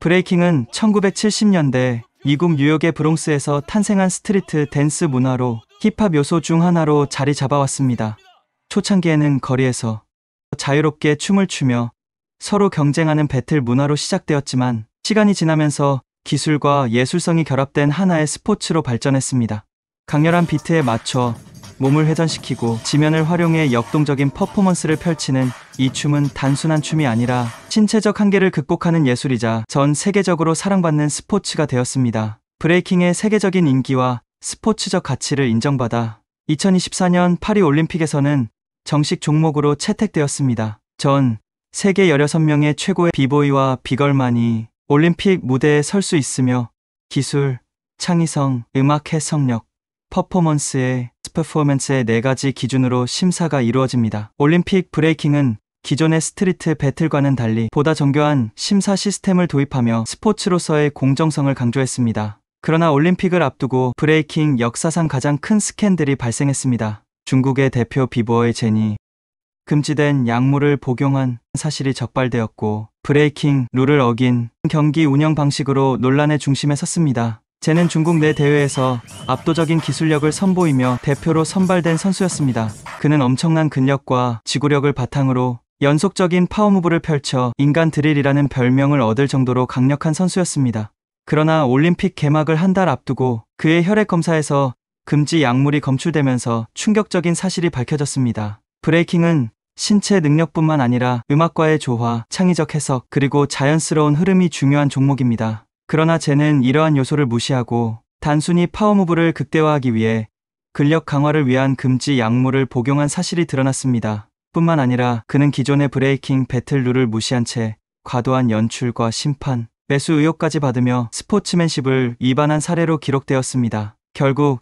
브레이킹은 1970년대 미국 뉴욕의 브롱스에서 탄생한 스트리트 댄스 문화로 힙합 요소 중 하나로 자리 잡아왔습니다. 초창기에는 거리에서 자유롭게 춤을 추며 서로 경쟁하는 배틀 문화로 시작되었지만 시간이 지나면서 기술과 예술성이 결합된 하나의 스포츠로 발전했습니다. 강렬한 비트에 맞춰 몸을 회전시키고 지면을 활용해 역동적인 퍼포먼스를 펼치는 이 춤은 단순한 춤이 아니라 신체적 한계를 극복하는 예술이자 전 세계적으로 사랑받는 스포츠가 되었습니다. 브레이킹의 세계적인 인기와 스포츠적 가치를 인정받아 2024년 파리 올림픽에서는 정식 종목으로 채택되었습니다. 전 세계 16명의 최고의 비보이와 비걸만이 올림픽 무대에 설 수 있으며 기술, 창의성, 음악 해석력, 퍼포먼스의 4가지 기준으로 심사가 이루어집니다. 올림픽 브레이킹은 기존의 스트리트 배틀과는 달리 보다 정교한 심사 시스템을 도입하며 스포츠로서의 공정성을 강조했습니다. 그러나 올림픽을 앞두고 브레이킹 역사상 가장 큰 스캔들이 발생했습니다. 중국의 대표 비보이 제니 금지된 약물을 복용한 사실이 적발되었고 브레이킹 룰을 어긴 경기 운영 방식으로 논란의 중심에 섰습니다. 제는 중국 내 대회에서 압도적인 기술력을 선보이며 대표로 선발된 선수였습니다. 그는 엄청난 근력과 지구력을 바탕으로 연속적인 파워무브를 펼쳐 인간 드릴이라는 별명을 얻을 정도로 강력한 선수였습니다. 그러나 올림픽 개막을 한 달 앞두고 그의 혈액 검사에서 금지 약물이 검출되면서 충격적인 사실이 밝혀졌습니다. 브레이킹은 신체 능력뿐만 아니라 음악과의 조화, 창의적 해석, 그리고 자연스러운 흐름이 중요한 종목입니다. 그러나 제는 이러한 요소를 무시하고 단순히 파워무브를 극대화하기 위해 근력 강화를 위한 금지 약물을 복용한 사실이 드러났습니다. 뿐만 아니라 그는 기존의 브레이킹 배틀 룰을 무시한 채 과도한 연출과 심판, 매수 의혹까지 받으며 스포츠맨십을 위반한 사례로 기록되었습니다. 결국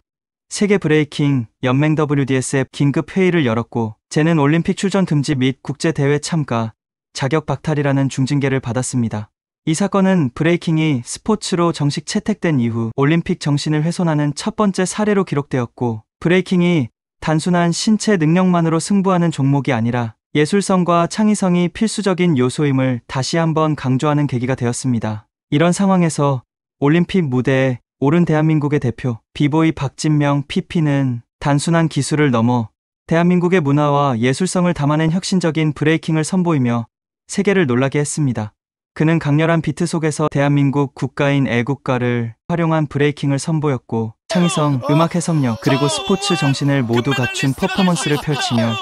세계 브레이킹 연맹 WDSF 긴급 회의를 열었고 제는 올림픽 출전 금지 및 국제대회 참가, 자격 박탈이라는 중징계를 받았습니다. 이 사건은 브레이킹이 스포츠로 정식 채택된 이후 올림픽 정신을 훼손하는 첫 번째 사례로 기록되었고 브레이킹이 단순한 신체 능력만으로 승부하는 종목이 아니라 예술성과 창의성이 필수적인 요소임을 다시 한번 강조하는 계기가 되었습니다. 이런 상황에서 올림픽 무대에 오른 대한민국의 대표 비보이 박진명 PP는 단순한 기술을 넘어 대한민국의 문화와 예술성을 담아낸 혁신적인 브레이킹을 선보이며 세계를 놀라게 했습니다. 그는 강렬한 비트 속에서 대한민국 국가인 애국가를 활용한 브레이킹을 선보였고 창의성, 음악 해석력, 그리고 스포츠 정신을 모두 갖춘 퍼포먼스를 펼치며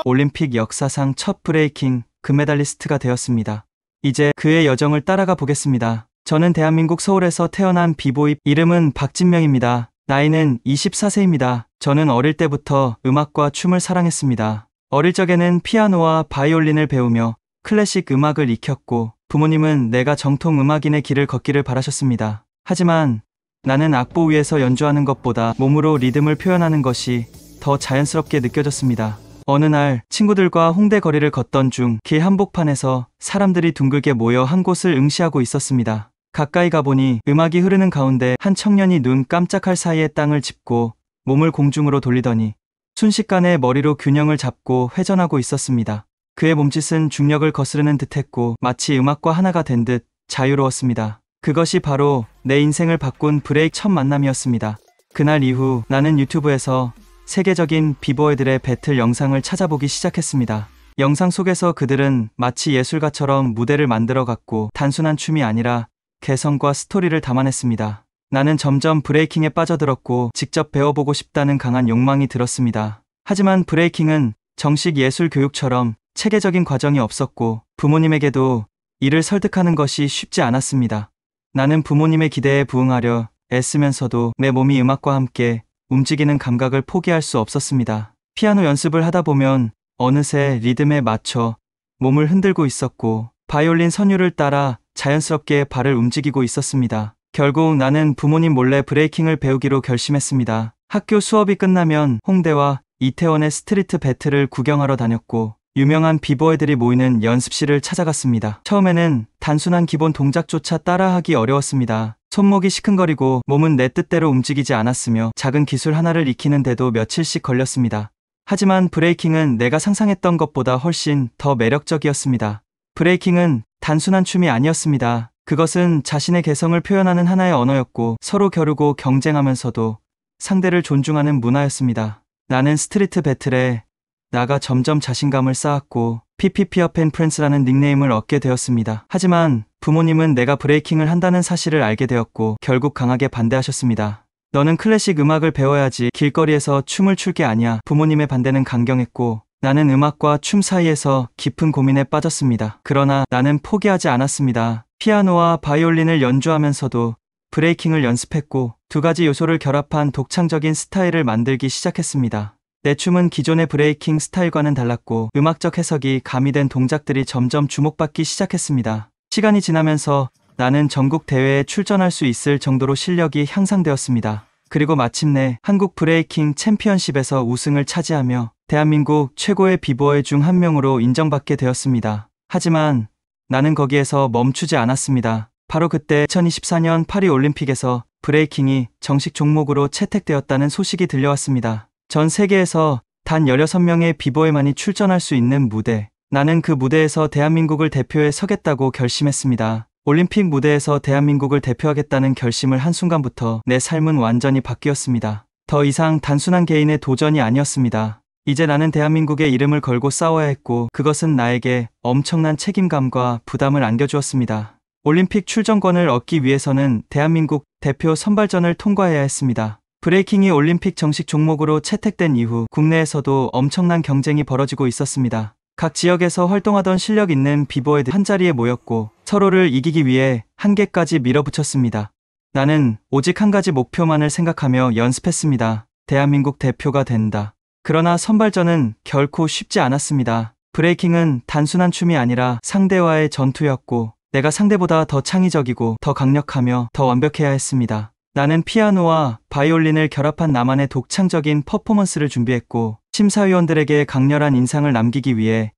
올림픽 역사상 첫 브레이킹 금메달리스트가 되었습니다. 이제 그의 여정을 따라가 보겠습니다. 저는 대한민국 서울에서 태어난 비보이, 이름은 박진명입니다. 나이는 24세입니다. 저는 어릴 때부터 음악과 춤을 사랑했습니다. 어릴 적에는 피아노와 바이올린을 배우며 클래식 음악을 익혔고 부모님은 내가 정통 음악인의 길을 걷기를 바라셨습니다. 하지만 나는 악보 위에서 연주하는 것보다 몸으로 리듬을 표현하는 것이 더 자연스럽게 느껴졌습니다. 어느 날 친구들과 홍대 거리를 걷던 중 길 한복판에서 사람들이 둥글게 모여 한 곳을 응시하고 있었습니다. 가까이 가보니 음악이 흐르는 가운데 한 청년이 눈 깜짝할 사이에 땅을 짚고 몸을 공중으로 돌리더니 순식간에 머리로 균형을 잡고 회전하고 있었습니다. 그의 몸짓은 중력을 거스르는 듯했고 마치 음악과 하나가 된 듯 자유로웠습니다. 그것이 바로 내 인생을 바꾼 브레이크 첫 만남이었습니다. 그날 이후 나는 유튜브에서 세계적인 비보이들의 배틀 영상을 찾아보기 시작했습니다. 영상 속에서 그들은 마치 예술가처럼 무대를 만들어갔고 단순한 춤이 아니라 개성과 스토리를 담아냈습니다. 나는 점점 브레이킹에 빠져들었고 직접 배워보고 싶다는 강한 욕망이 들었습니다. 하지만 브레이킹은 정식 예술 교육처럼 체계적인 과정이 없었고 부모님에게도 이를 설득하는 것이 쉽지 않았습니다. 나는 부모님의 기대에 부응하려 애쓰면서도 내 몸이 음악과 함께 움직이는 감각을 포기할 수 없었습니다. 피아노 연습을 하다 보면 어느새 리듬에 맞춰 몸을 흔들고 있었고 바이올린 선율을 따라 자연스럽게 발을 움직이고 있었습니다. 결국 나는 부모님 몰래 브레이킹을 배우기로 결심했습니다. 학교 수업이 끝나면 홍대와 이태원의 스트리트 배틀을 구경하러 다녔고 유명한 비보이들이 모이는 연습실을 찾아갔습니다. 처음에는 단순한 기본 동작조차 따라하기 어려웠습니다. 손목이 시큰거리고 몸은 내 뜻대로 움직이지 않았으며 작은 기술 하나를 익히는데도 며칠씩 걸렸습니다. 하지만 브레이킹은 내가 상상했던 것보다 훨씬 더 매력적이었습니다. 브레이킹은 단순한 춤이 아니었습니다. 그것은 자신의 개성을 표현하는 하나의 언어였고 서로 겨루고 경쟁하면서도 상대를 존중하는 문화였습니다. 나는 스트리트 배틀에 나가 점점 자신감을 쌓았고 PPP 업 앤 프렌즈라는 닉네임을 얻게 되었습니다. 하지만 부모님은 내가 브레이킹을 한다는 사실을 알게 되었고 결국 강하게 반대하셨습니다. 너는 클래식 음악을 배워야지 길거리에서 춤을 출 게 아니야. 부모님의 반대는 강경했고 나는 음악과 춤 사이에서 깊은 고민에 빠졌습니다. 그러나 나는 포기하지 않았습니다. 피아노와 바이올린을 연주하면서도 브레이킹을 연습했고 두 가지 요소를 결합한 독창적인 스타일을 만들기 시작했습니다. 내 춤은 기존의 브레이킹 스타일과는 달랐고 음악적 해석이 가미된 동작들이 점점 주목받기 시작했습니다. 시간이 지나면서 나는 전국 대회에 출전할 수 있을 정도로 실력이 향상되었습니다. 그리고 마침내 한국 브레이킹 챔피언십에서 우승을 차지하며 대한민국 최고의 비보이 중 한 명으로 인정받게 되었습니다. 하지만 나는 거기에서 멈추지 않았습니다. 바로 그때 2024년 파리 올림픽에서 브레이킹이 정식 종목으로 채택되었다는 소식이 들려왔습니다. 전 세계에서 단 16명의 비보이만이 출전할 수 있는 무대. 나는 그 무대에서 대한민국을 대표해 서겠다고 결심했습니다. 올림픽 무대에서 대한민국을 대표하겠다는 결심을 한순간부터 내 삶은 완전히 바뀌었습니다. 더 이상 단순한 개인의 도전이 아니었습니다. 이제 나는 대한민국의 이름을 걸고 싸워야 했고 그것은 나에게 엄청난 책임감과 부담을 안겨주었습니다. 올림픽 출전권을 얻기 위해서는 대한민국 대표 선발전을 통과해야 했습니다. 브레이킹이 올림픽 정식 종목으로 채택된 이후 국내에서도 엄청난 경쟁이 벌어지고 있었습니다. 각 지역에서 활동하던 실력 있는 비보이들 한자리에 모였고 서로를 이기기 위해 한계까지 밀어붙였습니다. 나는 오직 한 가지 목표만을 생각하며 연습했습니다. 대한민국 대표가 된다. 그러나 선발전은 결코 쉽지 않았습니다. 브레이킹은 단순한 춤이 아니라 상대와의 전투였고 내가 상대보다 더 창의적이고 더 강력하며 더 완벽해야 했습니다. 나는 피아노와 바이올린을 결합한 나만의 독창적인 퍼포먼스를 준비했고 심사위원들에게 강렬한 인상을 남기기 위해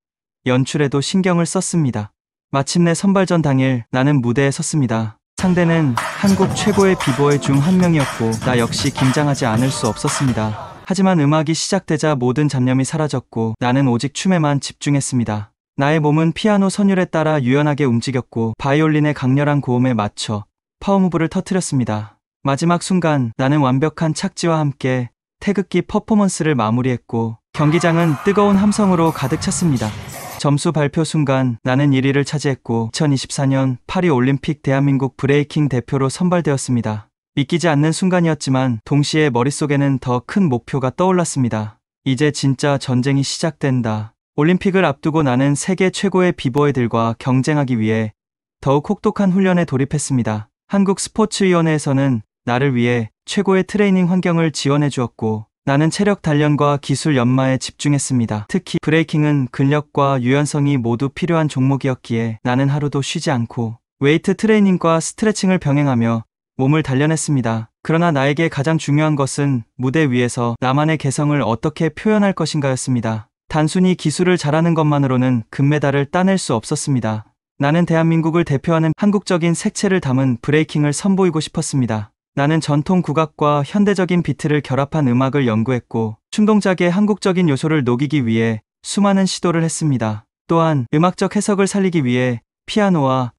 연출에도 신경을 썼습니다. 마침내 선발전 당일 나는 무대에 섰습니다. 상대는 한국 최고의 비보이 중 한 명이었고 나 역시 긴장하지 않을 수 없었습니다. 하지만 음악이 시작되자 모든 잡념이 사라졌고 나는 오직 춤에만 집중했습니다. 나의 몸은 피아노 선율에 따라 유연하게 움직였고 바이올린의 강렬한 고음에 맞춰 파워무브를 터뜨렸습니다. 마지막 순간 나는 완벽한 착지와 함께 태극기 퍼포먼스를 마무리했고 경기장은 뜨거운 함성으로 가득 찼습니다. 점수 발표 순간 나는 1위를 차지했고 2024년 파리 올림픽 대한민국 브레이킹 대표로 선발되었습니다. 믿기지 않는 순간이었지만 동시에 머릿속에는 더 큰 목표가 떠올랐습니다. 이제 진짜 전쟁이 시작된다. 올림픽을 앞두고 나는 세계 최고의 비보이들과 경쟁하기 위해 더욱 혹독한 훈련에 돌입했습니다. 한국 스포츠위원회에서는 나를 위해 최고의 트레이닝 환경을 지원해 주었고 나는 체력 단련과 기술 연마에 집중했습니다. 특히 브레이킹은 근력과 유연성이 모두 필요한 종목이었기에 나는 하루도 쉬지 않고 웨이트 트레이닝과 스트레칭을 병행하며 몸을 단련했습니다. 그러나 나에게 가장 중요한 것은 무대 위에서 나만의 개성을 어떻게 표현할 것인가였습니다. 단순히 기술을 잘하는 것만으로는 금메달을 따낼 수 없었습니다. 나는 대한민국을 대표하는 한국적인 색채를 담은 브레이킹을 선보이고 싶었습니다. 나는 전통 국악과 현대적인 비트를 결합한 음악을 연구했고 춤 동작의 한국적인 요소를 녹이기 위해 수많은 시도를 했습니다. 또한 음악적 해석을 살리기 위해 피아노와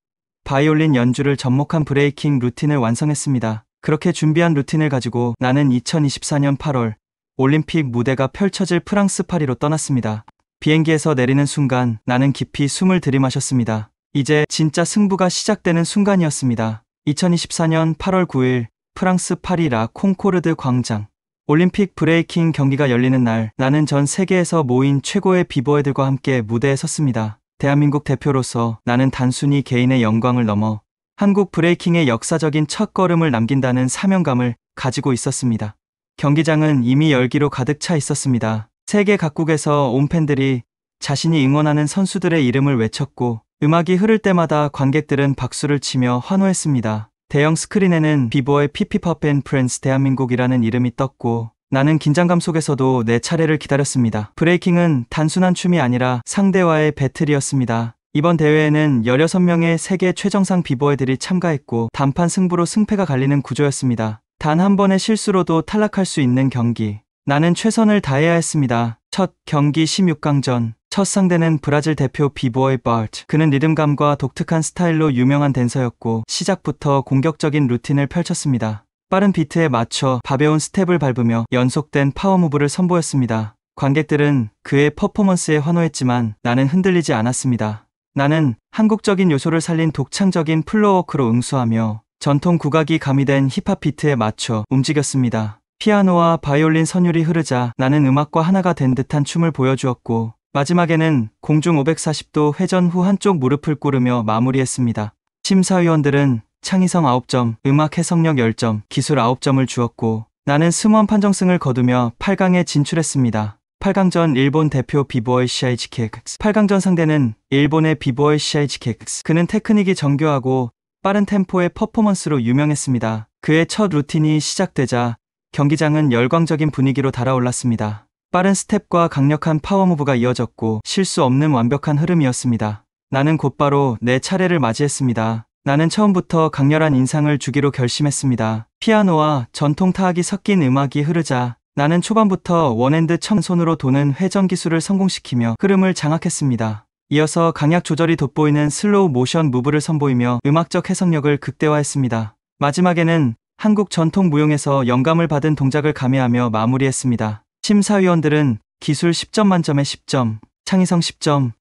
바이올린 연주를 접목한 브레이킹 루틴을 완성했습니다. 그렇게 준비한 루틴을 가지고 나는 2024년 8월 올림픽 무대가 펼쳐질 프랑스 파리로 떠났습니다. 비행기에서 내리는 순간 나는 깊이 숨을 들이마셨습니다. 이제 진짜 승부가 시작되는 순간이었습니다. 2024년 8월 9일 프랑스 파리 라 콩코르드 광장. 올림픽 브레이킹 경기가 열리는 날 나는 전 세계에서 모인 최고의 비보이들과 함께 무대에 섰습니다. 대한민국 대표로서 나는 단순히 개인의 영광을 넘어 한국 브레이킹의 역사적인 첫걸음을 남긴다는 사명감을 가지고 있었습니다. 경기장은 이미 열기로 가득 차 있었습니다. 세계 각국에서 온 팬들이 자신이 응원하는 선수들의 이름을 외쳤고 음악이 흐를 때마다 관객들은 박수를 치며 환호했습니다. 대형 스크린에는 비보의 PPP 앤 프렌즈 대한민국이라는 이름이 떴고 나는 긴장감 속에서도 내 차례를 기다렸습니다. 브레이킹은 단순한 춤이 아니라 상대와의 배틀이었습니다. 이번 대회에는 16명의 세계 최정상 비보이들이 참가했고 단판 승부로 승패가 갈리는 구조였습니다. 단 한 번의 실수로도 탈락할 수 있는 경기. 나는 최선을 다해야 했습니다. 첫 경기 16강전. 첫 상대는 브라질 대표 비보이 바트. 그는 리듬감과 독특한 스타일로 유명한 댄서였고 시작부터 공격적인 루틴을 펼쳤습니다. 빠른 비트에 맞춰 가벼운 스텝을 밟으며 연속된 파워무브를 선보였습니다. 관객들은 그의 퍼포먼스에 환호했지만 나는 흔들리지 않았습니다. 나는 한국적인 요소를 살린 독창적인 플로어워크로 응수하며 전통 국악이 가미된 힙합 비트에 맞춰 움직였습니다. 피아노와 바이올린 선율이 흐르자 나는 음악과 하나가 된 듯한 춤을 보여주었고 마지막에는 공중 540도 회전 후 한쪽 무릎을 꿇으며 마무리했습니다. 심사위원들은 창의성 9점, 음악 해석력 10점, 기술 9점을 주었고 나는 스무원 판정승을 거두며 8강에 진출했습니다. 8강전 일본 대표 비보이 시아이치케크스. 8강전 상대는 일본의 비보이 시아이치케크스. 그는 테크닉이 정교하고 빠른 템포의 퍼포먼스로 유명했습니다. 그의 첫 루틴이 시작되자 경기장은 열광적인 분위기로 달아올랐습니다. 빠른 스텝과 강력한 파워무브가 이어졌고 실수 없는 완벽한 흐름이었습니다. 나는 곧바로 내 차례를 맞이했습니다. 나는 처음부터 강렬한 인상을 주기로 결심했습니다. 피아노와 전통 타악이 섞인 음악이 흐르자 나는 초반부터 원핸드 청손으로 도는 회전 기술을 성공시키며 흐름을 장악했습니다. 이어서 강약 조절이 돋보이는 슬로우 모션 무브를 선보이며 음악적 해석력을 극대화했습니다. 마지막에는 한국 전통 무용에서 영감을 받은 동작을 가미하며 마무리했습니다. 심사위원들은 기술 10점 만점에 10점, 창의성 10점,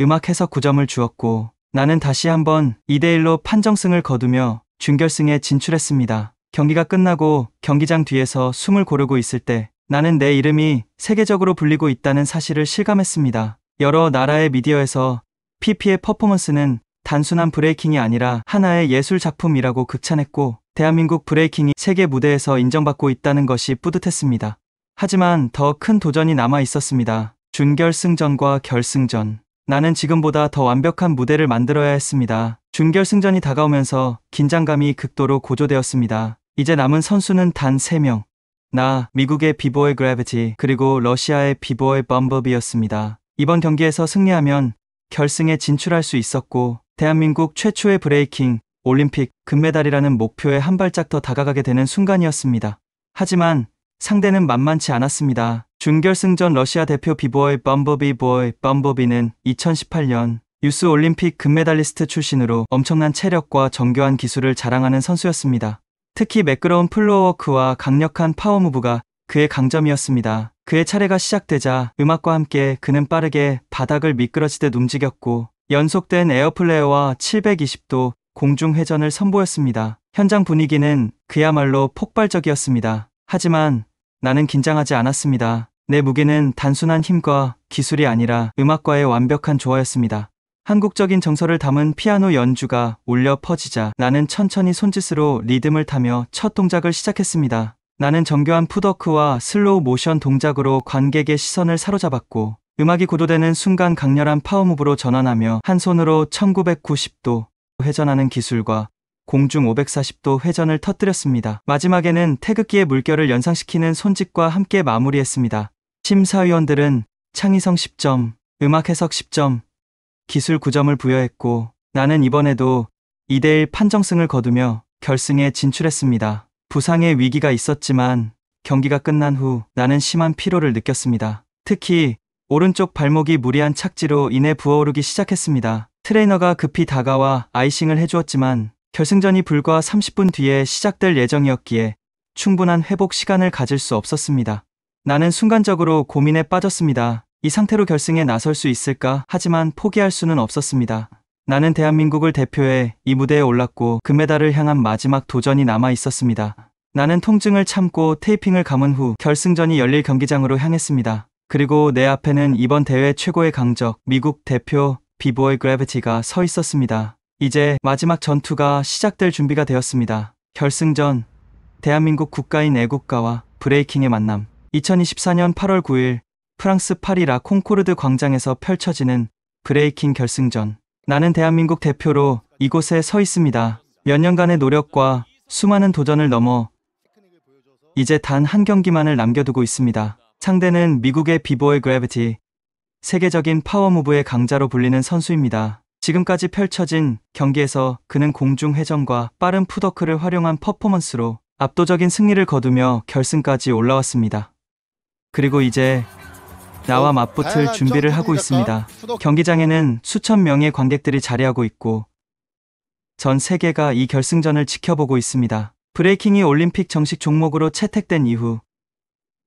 음악 해석 9점을 주었고 나는 다시 한번 2대1로 판정승을 거두며 준결승에 진출했습니다. 경기가 끝나고 경기장 뒤에서 숨을 고르고 있을 때 나는 내 이름이 세계적으로 불리고 있다는 사실을 실감했습니다. 여러 나라의 미디어에서 PP의 퍼포먼스는 단순한 브레이킹이 아니라 하나의 예술 작품이라고 극찬했고 대한민국 브레이킹이 세계 무대에서 인정받고 있다는 것이 뿌듯했습니다. 하지만 더 큰 도전이 남아 있었습니다. 준결승전과 결승전. 나는 지금보다 더 완벽한 무대를 만들어야 했습니다. 준결승전이 다가오면서 긴장감이 극도로 고조되었습니다. 이제 남은 선수는 단 3명. 나, 미국의 비보이 그래비티, 그리고 러시아의 비보이 범버비였습니다. 이번 경기에서 승리하면 결승에 진출할 수 있었고 대한민국 최초의 브레이킹, 올림픽 금메달이라는 목표에 한 발짝 더 다가가게 되는 순간이었습니다. 하지만 상대는 만만치 않았습니다. 준결승전 러시아 대표 비보이 범버비는 2018년 유스 올림픽 금메달리스트 출신으로 엄청난 체력과 정교한 기술을 자랑하는 선수였습니다. 특히 매끄러운 플로어워크와 강력한 파워무브가 그의 강점이었습니다. 그의 차례가 시작되자 음악과 함께 그는 빠르게 바닥을 미끄러지듯 움직였고 연속된 에어플레어와 720도 공중 회전을 선보였습니다. 현장 분위기는 그야말로 폭발적이었습니다. 하지만 나는 긴장하지 않았습니다. 내 무기는 단순한 힘과 기술이 아니라 음악과의 완벽한 조화였습니다. 한국적인 정서를 담은 피아노 연주가 울려 퍼지자 나는 천천히 손짓으로 리듬을 타며 첫 동작을 시작했습니다. 나는 정교한 풋워크와 슬로우 모션 동작으로 관객의 시선을 사로잡았고 음악이 고조되는 순간 강렬한 파워무브로 전환하며 한 손으로 1990도 회전하는 기술과 공중 540도 회전을 터뜨렸습니다. 마지막에는 태극기의 물결을 연상시키는 손짓과 함께 마무리했습니다. 심사위원들은 창의성 10점, 음악 해석 10점, 기술 9점을 부여했고 나는 이번에도 2대1 판정승을 거두며 결승에 진출했습니다. 부상의 위기가 있었지만 경기가 끝난 후 나는 심한 피로를 느꼈습니다. 특히 오른쪽 발목이 무리한 착지로 인해 부어오르기 시작했습니다. 트레이너가 급히 다가와 아이싱을 해주었지만 결승전이 불과 30분 뒤에 시작될 예정이었기에 충분한 회복 시간을 가질 수 없었습니다. 나는 순간적으로 고민에 빠졌습니다. 이 상태로 결승에 나설 수 있을까? 하지만 포기할 수는 없었습니다. 나는 대한민국을 대표해 이 무대에 올랐고 금메달을 향한 마지막 도전이 남아 있었습니다. 나는 통증을 참고 테이핑을 감은 후 결승전이 열릴 경기장으로 향했습니다. 그리고 내 앞에는 이번 대회 최고의 강적 미국 대표 비보이 그래비티가 서 있었습니다. 이제 마지막 전투가 시작될 준비가 되었습니다. 결승전, 대한민국 국가인 애국가와 브레이킹의 만남. 2024년 8월 9일 프랑스 파리 라 콩코르드 광장에서 펼쳐지는 브레이킹 결승전. 나는 대한민국 대표로 이곳에 서 있습니다. 몇 년간의 노력과 수많은 도전을 넘어 이제 단 한 경기만을 남겨두고 있습니다. 상대는 미국의 비보이 그래비티, 세계적인 파워무브의 강자로 불리는 선수입니다. 지금까지 펼쳐진 경기에서 그는 공중 회전과 빠른 풋워크를 활용한 퍼포먼스로 압도적인 승리를 거두며 결승까지 올라왔습니다. 그리고 이제 나와 맞붙을 준비를 하고 있습니다. 경기장에는 수천 명의 관객들이 자리하고 있고 전 세계가 이 결승전을 지켜보고 있습니다. 브레이킹이 올림픽 정식 종목으로 채택된 이후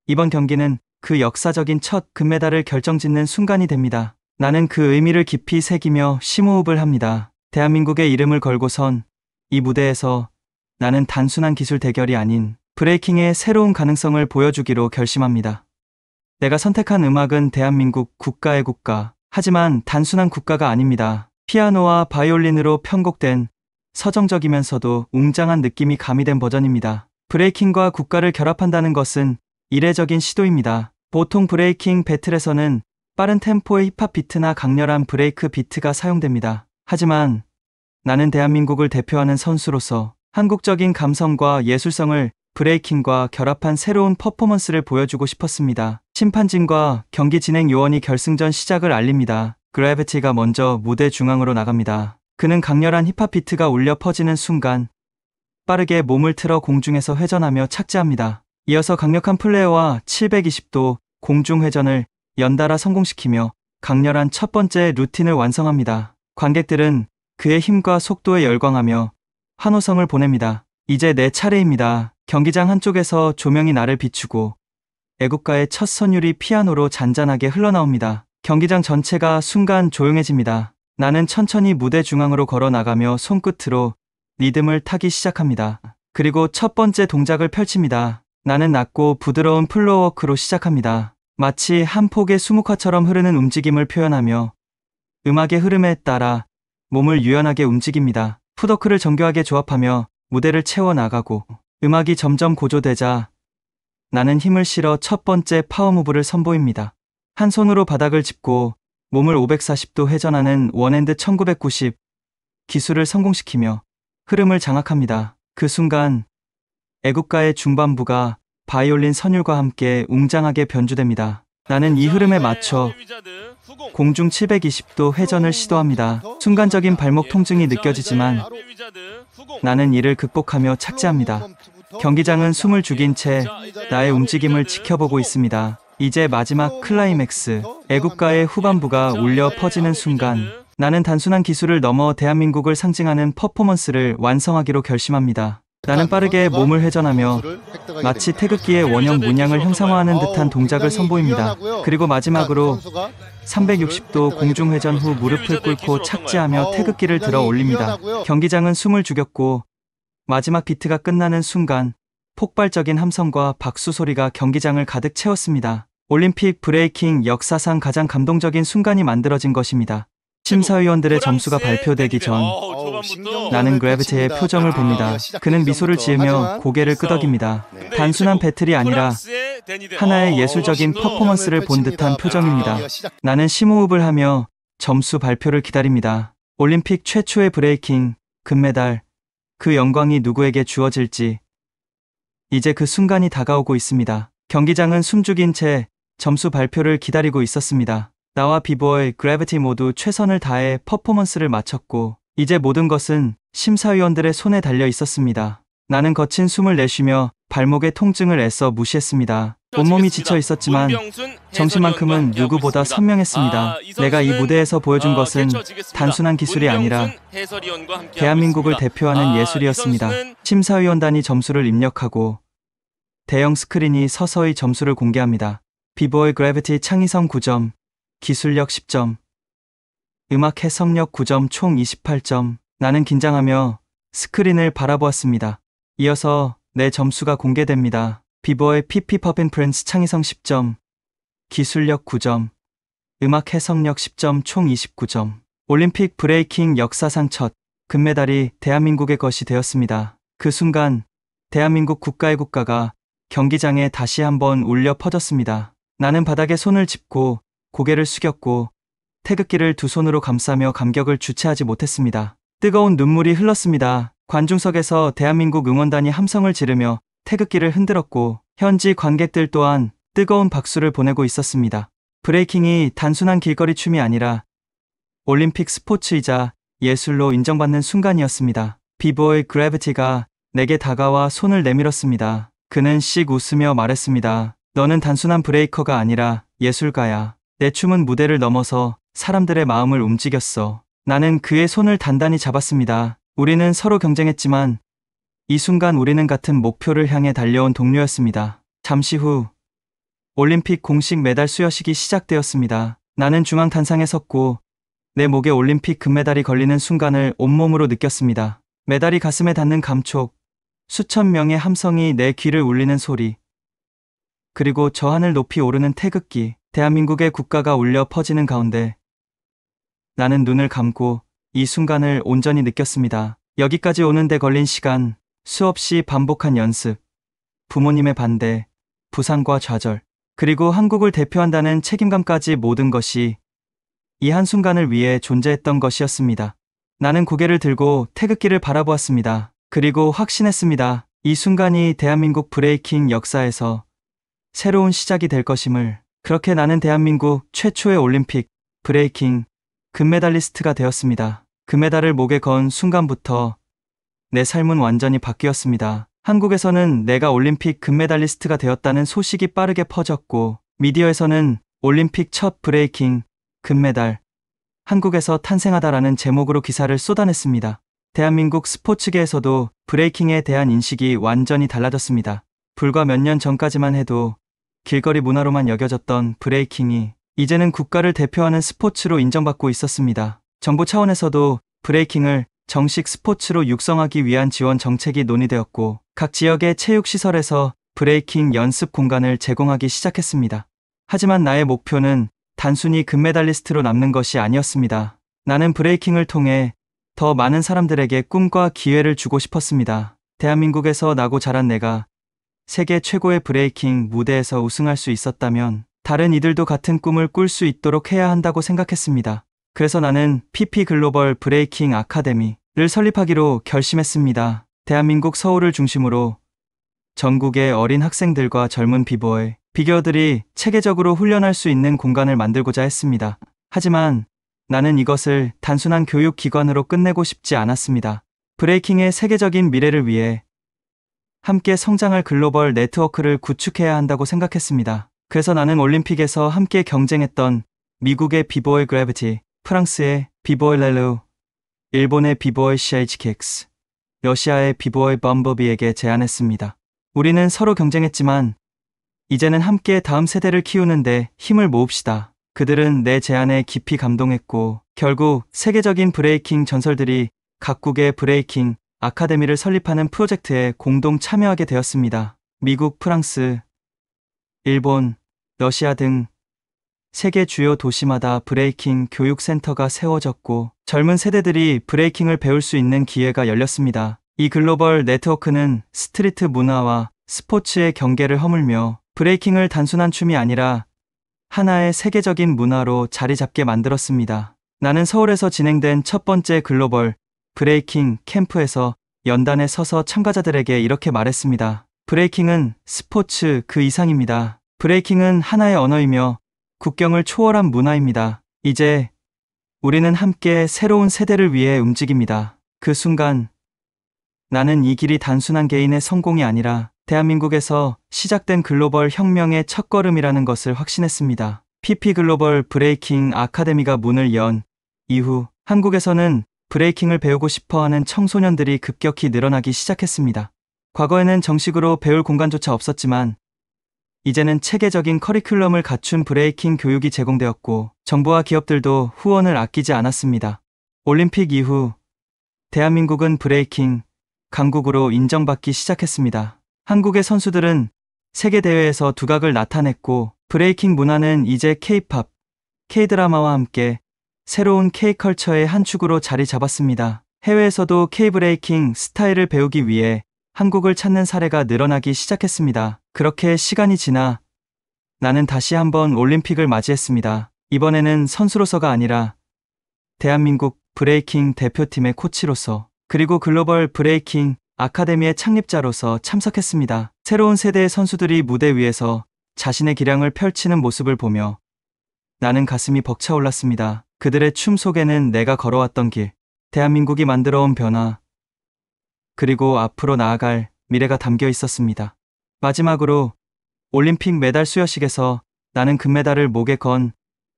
이번 경기는 그 역사적인 첫 금메달을 결정짓는 순간이 됩니다. 나는 그 의미를 깊이 새기며 심호흡을 합니다. 대한민국의 이름을 걸고선 이 무대에서 나는 단순한 기술 대결이 아닌 브레이킹의 새로운 가능성을 보여주기로 결심합니다. 내가 선택한 음악은 대한민국 국가의 국가. 하지만 단순한 국가가 아닙니다. 피아노와 바이올린으로 편곡된 서정적이면서도 웅장한 느낌이 가미된 버전입니다. 브레이킹과 국가를 결합한다는 것은 이례적인 시도입니다. 보통 브레이킹 배틀에서는 빠른 템포의 힙합 비트나 강렬한 브레이크 비트가 사용됩니다. 하지만 나는 대한민국을 대표하는 선수로서 한국적인 감성과 예술성을 브레이킹과 결합한 새로운 퍼포먼스를 보여주고 싶었습니다. 심판진과 경기 진행 요원이 결승전 시작을 알립니다. 그래비티가 먼저 무대 중앙으로 나갑니다. 그는 강렬한 힙합 비트가 울려 퍼지는 순간 빠르게 몸을 틀어 공중에서 회전하며 착지합니다. 이어서 강력한 플레어와 720도 공중 회전을 연달아 성공시키며 강렬한 첫 번째 루틴을 완성합니다. 관객들은 그의 힘과 속도에 열광하며 환호성을 보냅니다. 이제 내 차례입니다. 경기장 한쪽에서 조명이 나를 비추고 애국가의 첫 선율이 피아노로 잔잔하게 흘러나옵니다. 경기장 전체가 순간 조용해집니다. 나는 천천히 무대 중앙으로 걸어 나가며 손끝으로 리듬을 타기 시작합니다. 그리고 첫 번째 동작을 펼칩니다. 나는 낮고 부드러운 플로어워크로 시작합니다. 마치 한 폭의 수묵화처럼 흐르는 움직임을 표현하며 음악의 흐름에 따라 몸을 유연하게 움직입니다. 풋워크를 정교하게 조합하며 무대를 채워나가고 음악이 점점 고조되자 나는 힘을 실어 첫 번째 파워무브를 선보입니다. 한 손으로 바닥을 짚고 몸을 540도 회전하는 원핸드 1990 기술을 성공시키며 흐름을 장악합니다. 그 순간 애국가의 중반부가 바이올린 선율과 함께 웅장하게 변주됩니다. 나는 이 흐름에 맞춰 공중 720도 회전을 시도합니다. 순간적인 발목 통증이 느껴지지만 나는 이를 극복하며 착지합니다. 경기장은 숨을 죽인 채 나의 움직임을 지켜보고 있습니다. 이제 마지막 클라이맥스, 애국가의 후반부가 울려 퍼지는 순간 나는 단순한 기술을 넘어 대한민국을 상징하는 퍼포먼스를 완성하기로 결심합니다. 나는 빠르게 몸을 회전하며 마치 태극기의 원형 문양을 형상화하는 듯한 동작을 선보입니다. 그리고 마지막으로 360도 공중회전 후 무릎을 꿇고 착지하며 태극기를 들어 올립니다. 경기장은 숨을 죽였고 마지막 비트가 끝나는 순간 폭발적인 함성과 박수 소리가 경기장을 가득 채웠습니다. 올림픽 브레이킹 역사상 가장 감동적인 순간이 만들어진 것입니다. 심사위원들의 점수가 발표되기 전 나는 그래비티의 표정을 봅니다. 그는 미소를 지으며 고개를 끄덕입니다. 단순한 배틀이 아니라 하나의 예술적인 퍼포먼스를 본 듯한 표정입니다. 나는 심호흡을 하며 점수 발표를 기다립니다. 올림픽 최초의 브레이킹 금메달, 그 영광이 누구에게 주어질지 이제 그 순간이 다가오고 있습니다. 경기장은 숨죽인 채 점수 발표를 기다리고 있었습니다. 나와 비보이, 그래비티 모두 최선을 다해 퍼포먼스를 마쳤고 이제 모든 것은 심사위원들의 손에 달려 있었습니다. 나는 거친 숨을 내쉬며 발목의 통증을 애써 무시했습니다. 온몸이 지쳐 있었지만 정신만큼은 누구보다 선명했습니다. 내가 이 무대에서 보여준 것은 단순한 기술이 아니라 대한민국을 대표하는 예술이었습니다. 심사위원단이 점수를 입력하고 대형 스크린이 서서히 점수를 공개합니다. 비보이 그래비티 창의성 9점, 기술력 10점, 음악 해석력 9점 총 28점. 나는 긴장하며 스크린을 바라보았습니다. 이어서 내 점수가 공개됩니다. 비보의 피피 퍼핀 프린스 창의성 10점, 기술력 9점, 음악 해석력 10점 총 29점. 올림픽 브레이킹 역사상 첫 금메달이 대한민국의 것이 되었습니다. 그 순간 대한민국 국가의 국가가 경기장에 다시 한번 울려 퍼졌습니다. 나는 바닥에 손을 짚고 고개를 숙였고 태극기를 두 손으로 감싸며 감격을 주체하지 못했습니다. 뜨거운 눈물이 흘렀습니다. 관중석에서 대한민국 응원단이 함성을 지르며 태극기를 흔들었고 현지 관객들 또한 뜨거운 박수를 보내고 있었습니다. 브레이킹이 단순한 길거리 춤이 아니라 올림픽 스포츠이자 예술로 인정받는 순간이었습니다. 비보이 그래비티가 내게 다가와 손을 내밀었습니다. 그는 씩 웃으며 말했습니다. 너는 단순한 브레이커가 아니라 예술가야. 내 춤은 무대를 넘어서 사람들의 마음을 움직였어. 나는 그의 손을 단단히 잡았습니다. 우리는 서로 경쟁했지만 이 순간 우리는 같은 목표를 향해 달려온 동료였습니다. 잠시 후 올림픽 공식 메달 수여식이 시작되었습니다. 나는 중앙 단상에 섰고 내 목에 올림픽 금메달이 걸리는 순간을 온몸으로 느꼈습니다. 메달이 가슴에 닿는 감촉, 수천 명의 함성이 내 귀를 울리는 소리, 그리고 저 하늘 높이 오르는 태극기, 대한민국의 국가가 울려 퍼지는 가운데 나는 눈을 감고 이 순간을 온전히 느꼈습니다. 여기까지 오는데 걸린 시간, 수없이 반복한 연습, 부모님의 반대, 부상과 좌절, 그리고 한국을 대표한다는 책임감까지 모든 것이 이 한순간을 위해 존재했던 것이었습니다. 나는 고개를 들고 태극기를 바라보았습니다. 그리고 확신했습니다. 이 순간이 대한민국 브레이킹 역사에서 새로운 시작이 될 것임을. 그렇게 나는 대한민국 최초의 올림픽 브레이킹 금메달리스트가 되었습니다. 금메달을 목에 건 순간부터 내 삶은 완전히 바뀌었습니다. 한국에서는 내가 올림픽 금메달리스트가 되었다는 소식이 빠르게 퍼졌고, 미디어에서는 올림픽 첫 브레이킹 금메달, 한국에서 탄생하다라는 제목으로 기사를 쏟아냈습니다. 대한민국 스포츠계에서도 브레이킹에 대한 인식이 완전히 달라졌습니다. 불과 몇 년 전까지만 해도 길거리 문화로만 여겨졌던 브레이킹이 이제는 국가를 대표하는 스포츠로 인정받고 있었습니다. 정부 차원에서도 브레이킹을 정식 스포츠로 육성하기 위한 지원 정책이 논의되었고, 각 지역의 체육시설에서 브레이킹 연습 공간을 제공하기 시작했습니다. 하지만 나의 목표는 단순히 금메달리스트로 남는 것이 아니었습니다. 나는 브레이킹을 통해 더 많은 사람들에게 꿈과 기회를 주고 싶었습니다. 대한민국에서 나고 자란 내가 세계 최고의 브레이킹 무대에서 우승할 수 있었다면 다른 이들도 같은 꿈을 꿀 수 있도록 해야 한다고 생각했습니다. 그래서 나는 PP 글로벌 브레이킹 아카데미를 설립하기로 결심했습니다. 대한민국 서울을 중심으로 전국의 어린 학생들과 젊은 비보이, 비겨들이 체계적으로 훈련할 수 있는 공간을 만들고자 했습니다. 하지만 나는 이것을 단순한 교육기관으로 끝내고 싶지 않았습니다. 브레이킹의 세계적인 미래를 위해 함께 성장할 글로벌 네트워크를 구축해야 한다고 생각했습니다. 그래서 나는 올림픽에서 함께 경쟁했던 미국의 비보이 그래비티, 프랑스의 비보이 렐루, 일본의 비보이 CHKX, 러시아의 비보이 범버비에게 제안했습니다. 우리는 서로 경쟁했지만 이제는 함께 다음 세대를 키우는데 힘을 모읍시다. 그들은 내 제안에 깊이 감동했고 결국 세계적인 브레이킹 전설들이 각국의 브레이킹 아카데미를 설립하는 프로젝트에 공동 참여하게 되었습니다. 미국, 프랑스, 일본, 러시아 등 세계 주요 도시마다 브레이킹 교육센터가 세워졌고 젊은 세대들이 브레이킹을 배울 수 있는 기회가 열렸습니다. 이 글로벌 네트워크는 스트리트 문화와 스포츠의 경계를 허물며 브레이킹을 단순한 춤이 아니라 하나의 세계적인 문화로 자리 잡게 만들었습니다. 나는 서울에서 진행된 첫 번째 글로벌 브레이킹 캠프에서 연단에 서서 참가자들에게 이렇게 말했습니다. 브레이킹은 스포츠 그 이상입니다. 브레이킹은 하나의 언어이며 국경을 초월한 문화입니다. 이제 우리는 함께 새로운 세대를 위해 움직입니다. 그 순간 나는 이 길이 단순한 개인의 성공이 아니라 대한민국에서 시작된 글로벌 혁명의 첫걸음이라는 것을 확신했습니다. PP 글로벌 브레이킹 아카데미가 문을 연 이후 한국에서는 브레이킹을 배우고 싶어하는 청소년들이 급격히 늘어나기 시작했습니다. 과거에는 정식으로 배울 공간조차 없었지만 이제는 체계적인 커리큘럼을 갖춘 브레이킹 교육이 제공되었고 정부와 기업들도 후원을 아끼지 않았습니다. 올림픽 이후 대한민국은 브레이킹 강국으로 인정받기 시작했습니다. 한국의 선수들은 세계대회에서 두각을 나타냈고 브레이킹 문화는 이제 K-팝, K-드라마와 함께 새로운 K-컬처의 한 축으로 자리 잡았습니다. 해외에서도 K-브레이킹 스타일을 배우기 위해 한국을 찾는 사례가 늘어나기 시작했습니다. 그렇게 시간이 지나 나는 다시 한번 올림픽을 맞이했습니다. 이번에는 선수로서가 아니라 대한민국 브레이킹 대표팀의 코치로서 그리고 글로벌 브레이킹 아카데미의 창립자로서 참석했습니다. 새로운 세대의 선수들이 무대 위에서 자신의 기량을 펼치는 모습을 보며 나는 가슴이 벅차올랐습니다. 그들의 춤 속에는 내가 걸어왔던 길, 대한민국이 만들어온 변화, 그리고 앞으로 나아갈 미래가 담겨 있었습니다. 마지막으로 올림픽 메달 수여식에서 나는 금메달을 목에 건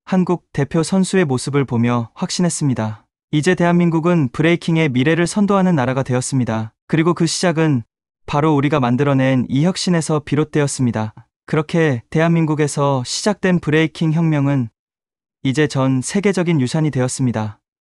한국 대표 선수의 모습을 보며 확신했습니다. 이제 대한민국은 브레이킹의 미래를 선도하는 나라가 되었습니다. 그리고 그 시작은 바로 우리가 만들어낸 이 혁신에서 비롯되었습니다. 그렇게 대한민국에서 시작된 브레이킹 혁명은 이제 전 세계적인 유산이 되었습니다.